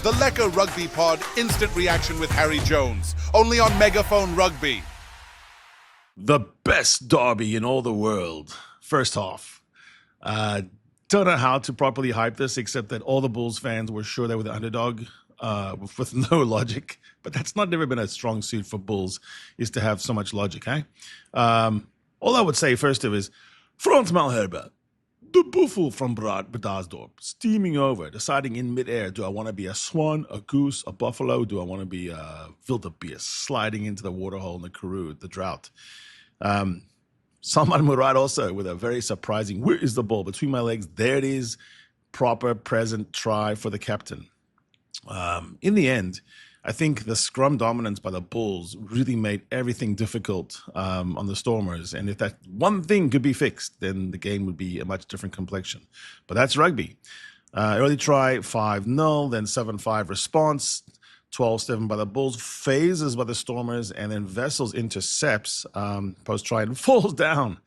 The Lekker Rugby Pod Instant Reaction with Harry Jones. Only on Megaphone Rugby. The best derby in all the world. First off, don't know how to properly hype this, except that all the Bulls fans were sure they were the underdog with no logic. But that's not never been a strong suit for Bulls, is to have so much logic, eh? All I would say first of is, Frans Malherbe, the buffel from Bredasdorp, steaming over, deciding in midair, do I want to be a swan, a goose, a buffalo? Do I want to be a wildebeest sliding into the waterhole in the Karoo, the drought? Salman Murad also with a very surprising, where is the ball? Between my legs, there it is. Proper, present try for the captain. In the end, I think the scrum dominance by the Bulls really made everything difficult on the Stormers. And if that one thing could be fixed, then the game would be a much different complexion. But that's rugby. Early try, 5-0, then 7-5 response, 12-7 by the Bulls, phases by the Stormers, and then Vessels intercepts post-try and falls down.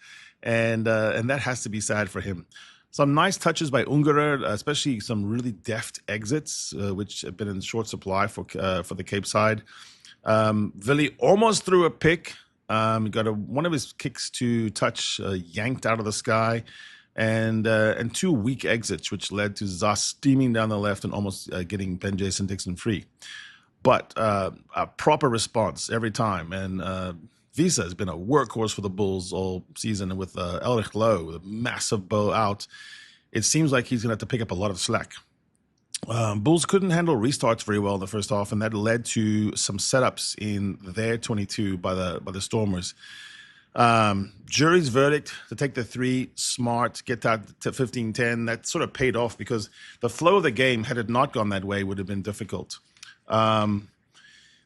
And that has to be sad for him. Some nice touches by Ungerer, especially some really deft exits, which have been in short supply for the Cape side. Willie almost threw a pick. He got one of his kicks to touch yanked out of the sky, and two weak exits, which led to Zas steaming down the left and almost getting Ben Jason Dixon free. But a proper response every time, and Visa has been a workhorse for the Bulls all season with Elrich Lowe with a massive bow out. It seems like he's going to have to pick up a lot of slack. Bulls couldn't handle restarts very well in the first half, and that led to some setups in their 22 by the Stormers. Jury's verdict to take the 3, smart, get that to 15-10, that sort of paid off because the flow of the game, had it not gone that way, would have been difficult.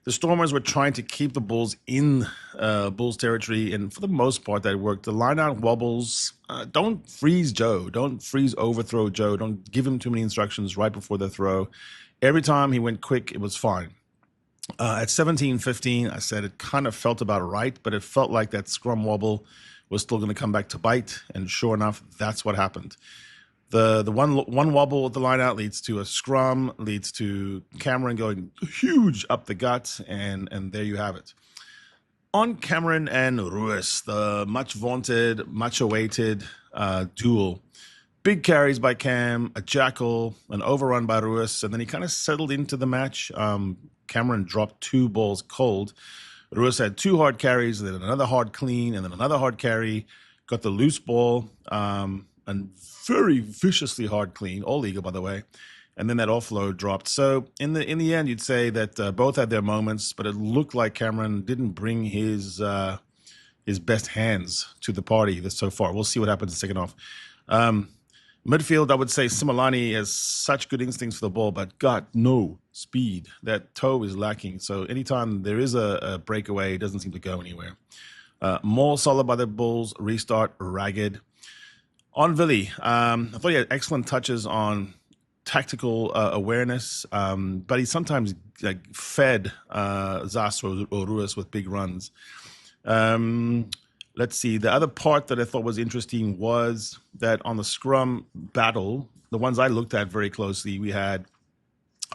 The Stormers were trying to keep the Bulls in Bulls territory, and for the most part, that worked. The line-out wobbles. Don't freeze Joe. Don't freeze overthrow Joe. Don't give him too many instructions right before the throw. Every time he went quick, it was fine. At 17-15, I said it kind of felt about right, but it felt like that scrum wobble was still going to come back to bite, and sure enough, that's what happened. The one wobble at the line-out leads to a scrum, leads to Cameron going huge up the gut, and there you have it. On Cameron and Ruiz, the much-vaunted, much-awaited duel. Big carries by Cam, a jackal, an overrun by Ruiz, and then he kind of settled into the match. Cameron dropped 2 balls cold. Ruiz had 2 hard carries, and then another hard clean, and then another hard carry, got the loose ball, and very viciously hard clean, all legal by the way, and then that offload dropped. So in the end, you'd say that both had their moments, but it looked like Cameron didn't bring his best hands to the party so far. We'll see what happens in the second half. Midfield, I would say Similani has such good instincts for the ball, but got no speed. That toe is lacking. So anytime there is a breakaway, it doesn't seem to go anywhere. More solid by the Bulls, restart ragged. On Willie, I thought he had excellent touches on tactical awareness, but he sometimes fed Zas or Ruiz with big runs. Let's see. The other part that I thought was interesting was that on the scrum battle, the ones I looked at very closely, we had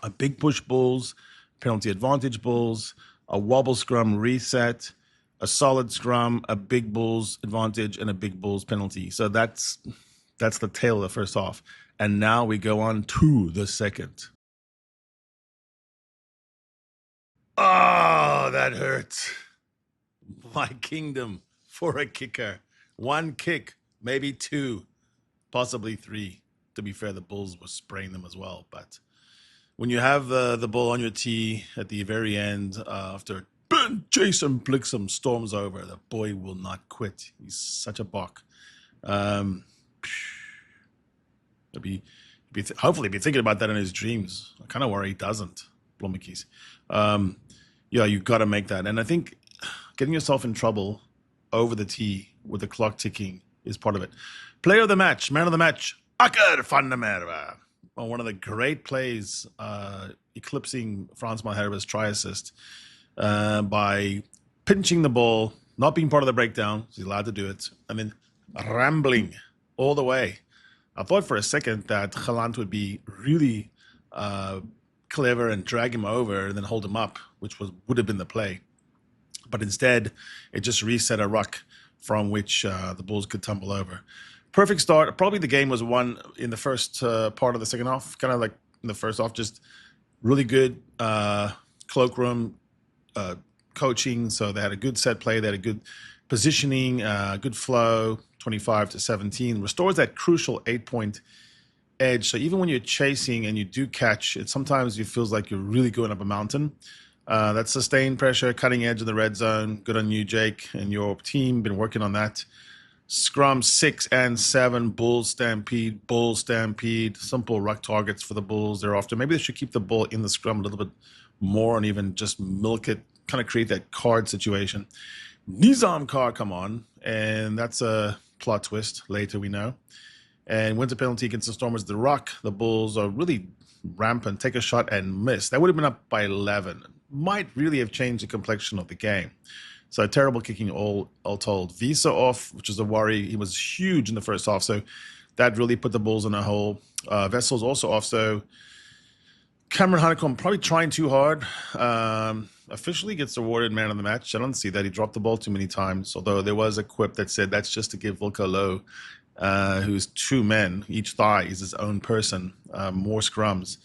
a big push Bulls, penalty advantage Bulls, a wobble scrum reset, a solid scrum, a big Bulls advantage, and a big Bulls penalty. So that's the tail of the first half. And now we go on to the second. Oh, that hurts. My kingdom for a kicker. 1 kick, maybe 2, possibly 3. To be fair, the Bulls were spraying them as well. But when you have the ball on your tee at the very end, after Jason Blixham storms over, the boy will not quit. He's such a buck. Hopefully be thinking about that in his dreams. I kind of worry he doesn't, Blommekies. Yeah, you've got to make that. And I think getting yourself in trouble over the tee with the clock ticking is part of it. Player of the match, man of the match, Akker van der Merwe. Well, one of the great plays eclipsing Frans Malherbe's try assist by pinching the ball, not being part of the breakdown, he's allowed to do it, and then rambling all the way. I thought for a second that Galant would be really clever and drag him over and then hold him up, which would have been the play. But instead, it just reset a ruck from which the Bulls could tumble over. Perfect start. Probably the game was won in the first part of the second half, kind of like in the first half, just really good cloakroom coaching. So they had a good set play. They had a good positioning, good flow, 25-17. Restores that crucial 8-point edge. So even when you're chasing and you do catch, it sometimes it feels like you're really going up a mountain. That sustained pressure, cutting edge in the red zone. Good on you, Jake, and your team. Been working on that. Scrum 6 and 7, Bulls Stampede. Simple ruck targets for the Bulls thereafter. Maybe they should keep the ball in the scrum a little bit more and even just milk it, kind of create that card situation. Nizam card come on, and that's a plot twist later, we know. And wins a penalty against the Stormers. The ruck, the Bulls are really rampant, take a shot and miss. That would have been up by 11. Might really have changed the complexion of the game. So terrible kicking all told. Visa off, which is a worry. He was huge in the first half, so that really put the Bulls in a hole. Vessel's also off, so Cameron Honeycomb probably trying too hard. Officially gets awarded man of the match. I don't see that. He dropped the ball too many times, although there was a quip that said that's just to give Volker Low, who's 2 men, each thigh is his own person, more scrums.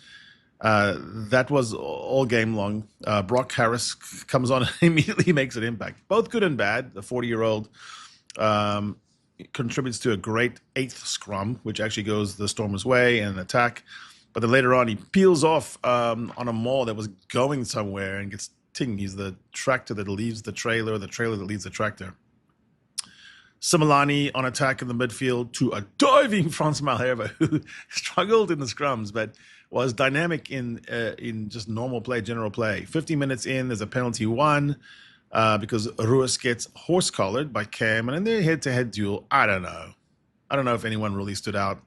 That was all game long. Brock Harris comes on and immediately makes an impact. Both good and bad. The 40-year-old contributes to a great 8th scrum, which actually goes the Stormers' way and an attack. But then later on, he peels off on a maul that was going somewhere and gets ting. He's the tractor that leaves the trailer that leaves the tractor. Similani on attack in the midfield to a diving Franz Malherbe, who struggled in the scrums, but was dynamic in just normal play, general play. 50 minutes in, there's a penalty won because Ruiz gets horse-collared by Cam, and in their head-to-head duel, I don't know if anyone really stood out.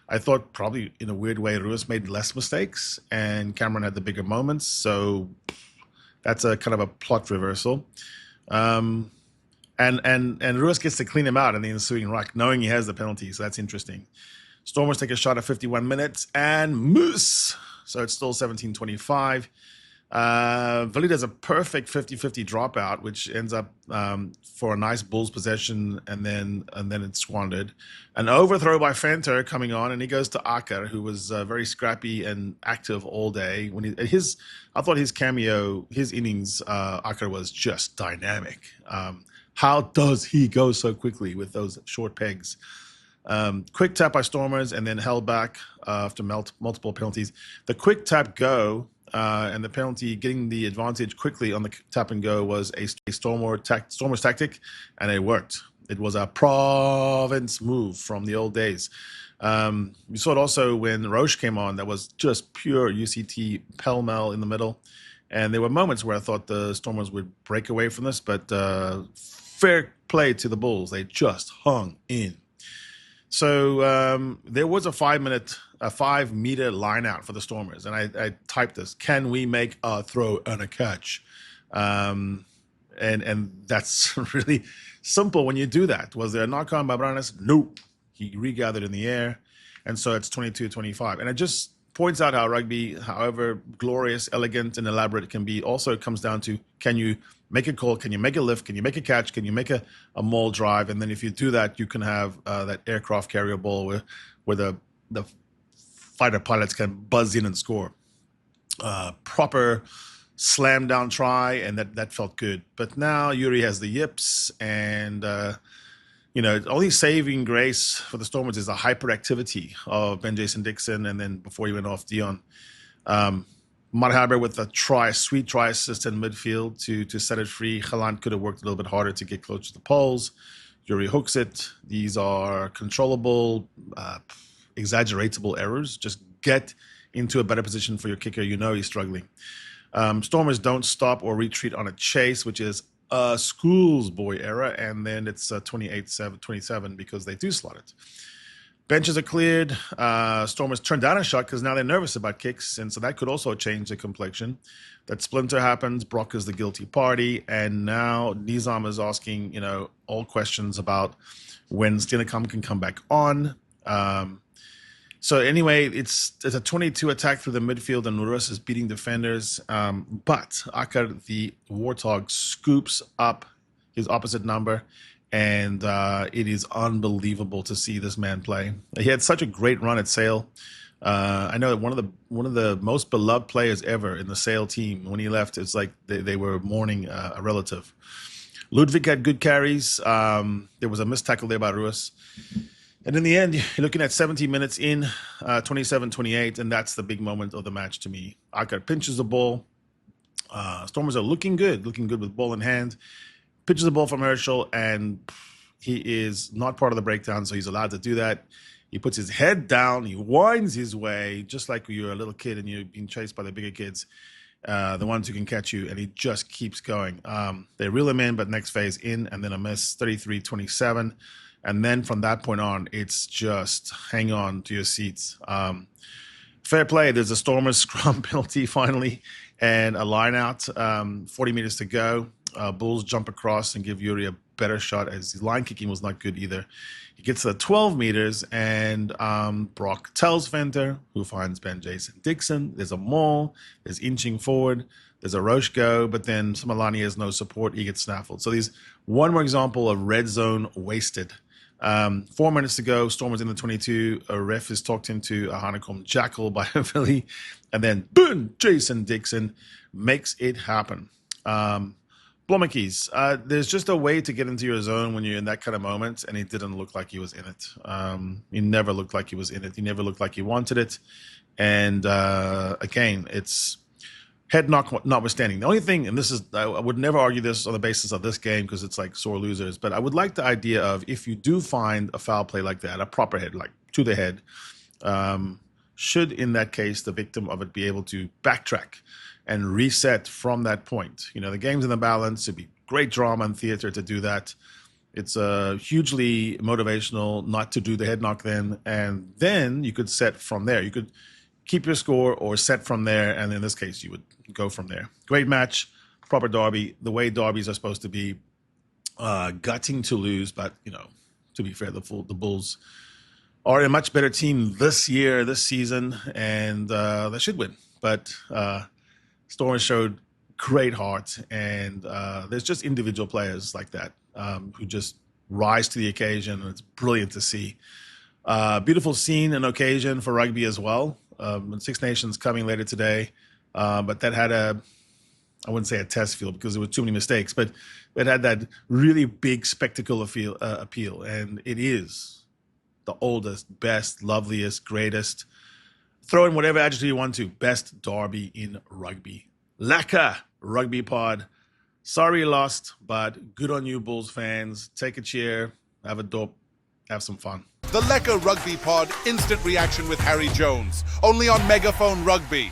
I thought probably in a weird way Ruiz made less mistakes, and Cameron had the bigger moments, so that's a kind of a plot reversal. And Ruiz gets to clean him out in the ensuing ruck, knowing he has the penalty, so that's interesting. Stormers take a shot at 51 minutes, and Moose. So it's still 17-25. Vili does a perfect 50-50 dropout, which ends up for a nice Bulls possession, and then it's squandered. An overthrow by Fenter coming on, and he goes to Akar, who was very scrappy and active all day. I thought his cameo, his innings, Akar was just dynamic. How does he go so quickly with those short pegs? Quick tap by Stormers and then held back after multiple penalties. The quick tap go and the penalty, getting the advantage quickly on the tap and go, was a Stormers tactic, and it worked. It was a province move from the old days. We saw it also when Roche came on. That was just pure UCT pell-mell in the middle. And there were moments where I thought the Stormers would break away from this, but fair play to the Bulls. They just hung in. So there was a 5-meter line out for the Stormers, and I typed this: can we make a throw and a catch? And that's really simple when you do that. Was there a knock on by Branes? Nope. He regathered in the air, and so it's 22-25. And it just points out how rugby, however glorious, elegant, and elaborate it can be, also comes down to, can you make a call, can you make a lift, can you make a catch, can you make a maul drive? And then if you do that, you can have that aircraft carrier ball where the fighter pilots can buzz in and score. Proper slam down try, and that felt good. But now Yuri has the yips, and only saving grace for the Stormers is the hyperactivity of Ben Jason Dixon, and then before he went off, Dion. Marhaber with a sweet try assist in midfield to set it free. Galant could have worked a little bit harder to get close to the poles. Yuri hooks it. These are controllable, exaggeratable errors. Just get into a better position for your kicker. You know he's struggling. Stormers don't stop or retreat on a chase, which is a schoolboy error, and then it's 28-27 because they do slot it. Benches are cleared. Stormers turn down a shot because now they're nervous about kicks, and so that could also change the complexion. That splinter happens. Brock is the guilty party, and now Nizam is asking, all questions about when Steenekamp can come back on. So anyway, it's a 22 attack through the midfield, and Rus is beating defenders. But Akar, the Warthog, scoops up his opposite number, and it is unbelievable to see this man play. He had such a great run at Sale. I know that one of the most beloved players ever in the Sale team. When he left, it's like they were mourning a relative. Ludwig had good carries. There was a missed tackle there by Rus. And in the end, you're looking at 17 minutes in, 27-28, and that's the big moment of the match to me. Akar pinches the ball. Stormers are looking good with ball in hand. Pitches the ball from Herschel, and he is not part of the breakdown, so he's allowed to do that. He puts his head down. He winds his way, just like when you're a little kid and you're being chased by the bigger kids, the ones who can catch you, and he just keeps going. They reel him in, but next phase in, and then a miss, 33-27. And then from that point on, it's just hang on to your seats. Fair play. There's a Stormers scrum penalty finally, and a line out, 40 meters to go. Bulls jump across and give Yuri a better shot, as his line kicking was not good either. He gets to the 12 meters, and Brock tells Venter, who finds Ben Jason Dixon. There's a maul. There's inching forward. There's a Roche go, but then Samalani has no support. He gets snaffled. So there's one more example of red zone wasted. 4 minutes to go, Stormers in the 22. A ref has talked into a honeycomb jackal by Philly, and then boom, Jason Dixon makes it happen. Blommakeys, there's just a way to get into your zone when you're in that kind of moment, and it didn't look like he was in it. He never looked like he was in it. He never looked like he wanted it. And again, it's head knock notwithstanding. The only thing, and this is, I would never argue this on the basis of this game because it's like sore losers, but I would like the idea of, if you do find a foul play like that, a proper head, like to the head, should in that case the victim of it be able to backtrack and reset from that point. You know, the game's in the balance. It'd be great drama and theater to do that. It's hugely motivational not to do the head knock then, and then you could set from there. You could keep your score or set from there, and in this case, you would go from there. Great match, proper derby, the way derbies are supposed to be. Gutting to lose, but, you know, to be fair, the Bulls are a much better team this season, and they should win. But Stormers showed great heart, and there's just individual players like that who just rise to the occasion, and it's brilliant to see. Beautiful scene and occasion for rugby as well. Six Nations coming later today, but that had I wouldn't say a test feel because there were too many mistakes, but it had that really big spectacle appeal, and it is the oldest, best, loveliest, greatest. Throw in whatever adjective you want to. Best derby in rugby. Lekker Rugby Pod. Sorry you lost, but good on you, Bulls fans. Take a cheer, have a dope, have some fun. The Lekker Rugby Pod instant reaction with Harry Jones. Only on Megaphone Rugby.